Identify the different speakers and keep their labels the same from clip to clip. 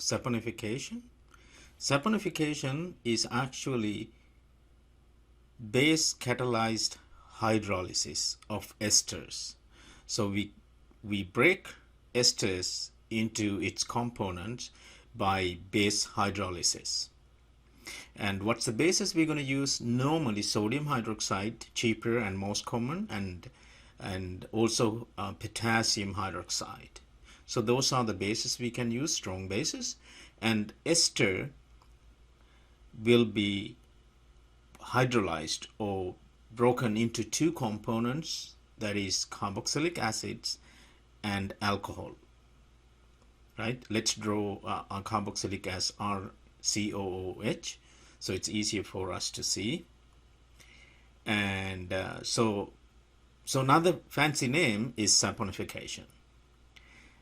Speaker 1: saponification? Saponification is actually base-catalyzed hydrolysis of esters. So we break esters into its components by base hydrolysis. And what's the basis we're going to use? Normally sodium hydroxide, cheaper and most common, and also potassium hydroxide. So those are the bases we can use, strong bases. And ester will be hydrolyzed or broken into two components, that is carboxylic acids and alcohol. Right? Let's draw our carboxylic as RCOOH, so it's easier for us to see. And so another fancy name is saponification.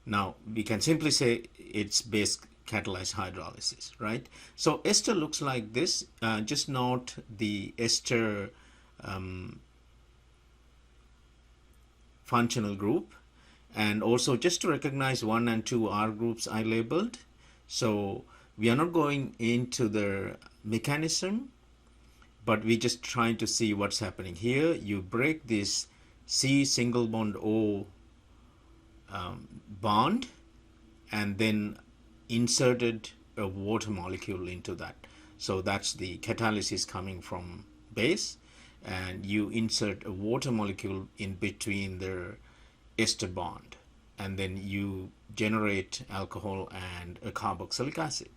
Speaker 1: Now we can simply say it's base-catalyzed hydrolysis, right? So ester looks like this. Just note the ester functional group, and also just to recognize 1 and 2 R groups I labeled. So we are not going into the mechanism, but we're just trying to see what's happening here. You break this C single bond O bond and then inserted a water molecule into that. So that's the catalysis coming from base, and you insert a water molecule in between the ester bond, and then you generate alcohol and a carboxylic acid,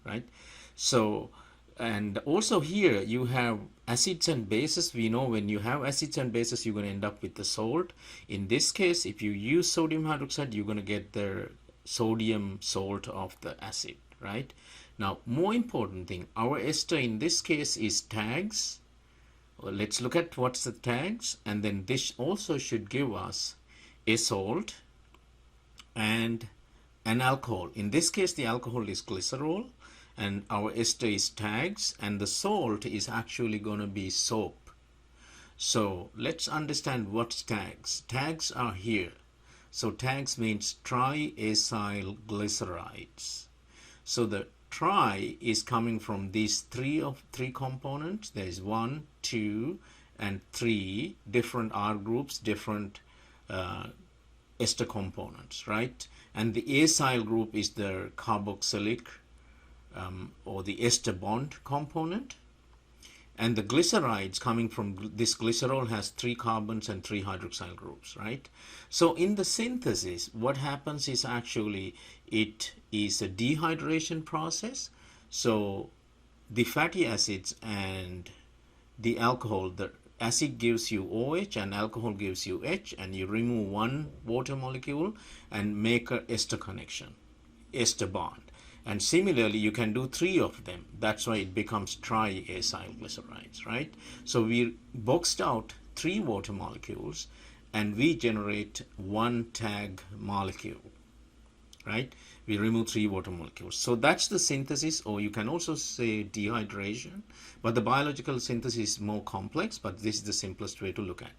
Speaker 1: right? So, and also here you have acids and bases. We know when you have acids and bases, you're going to end up with the salt. In this case, if you use sodium hydroxide, you're going to get the sodium salt of the acid, right? Now, more important thing, our ester in this case is TAGs. Well, let's look at what's the TAGs, and then this also should give us a salt and an alcohol. In this case, the alcohol is glycerol, and our ester is TAGs, and the salt is actually going to be soap. So let's understand what's TAGs. TAGs are here. So TAGs means triacylglycerides. So the tri is coming from these three components. There is 1, 2, and 3 different R groups, different ester components, right? And the acyl group is the carboxylic or the ester bond component. And the glycerides coming from this glycerol has 3 carbons and 3 hydroxyl groups, right? So in the synthesis, what happens is actually it is a dehydration process. So the fatty acids and the alcohol, the acid gives you OH and alcohol gives you H, and you remove 1 water molecule and make a ester connection, ester bond. And similarly, you can do 3 of them. That's why it becomes triacylglycerides, right? So we boxed out 3 water molecules and we generate 1 tag molecule, right? We remove 3 water molecules. So that's the synthesis, or you can also say dehydration, but the biological synthesis is more complex, but this is the simplest way to look at.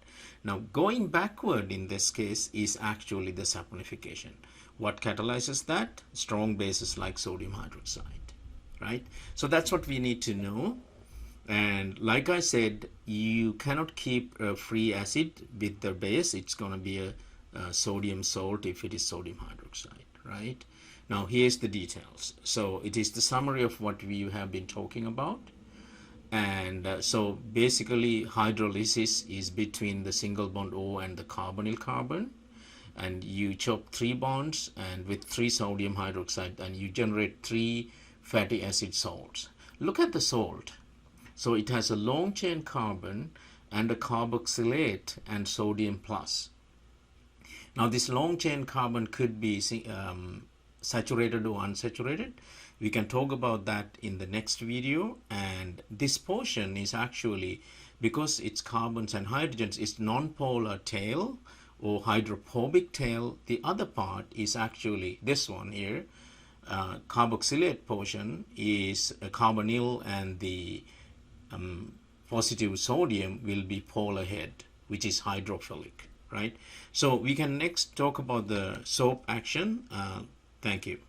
Speaker 1: Now, going backward in this case is actually the saponification. What catalyzes that? Strong bases like sodium hydroxide, right? So that's what we need to know. And like I said, you cannot keep a free acid with the base. It's going to be a sodium salt if it is sodium hydroxide, right? Now here's the details. So it is the summary of what we have been talking about. And so basically hydrolysis is between the single bond O and the carbonyl carbon. And you chop 3 bonds and with 3 sodium hydroxide, and you generate 3 fatty acid salts. Look at the salt. So it has a long chain carbon and a carboxylate and sodium plus. Now this long chain carbon could be saturated or unsaturated. We can talk about that in the next video. And this portion is actually, because it's carbons and hydrogens, it's non-polar tail or hydrophobic tail. The other part is actually this one here. Carboxylate portion is a carbonyl, and the positive sodium will be polar head, which is hydrophilic, right? So we can next talk about the soap action. Thank you.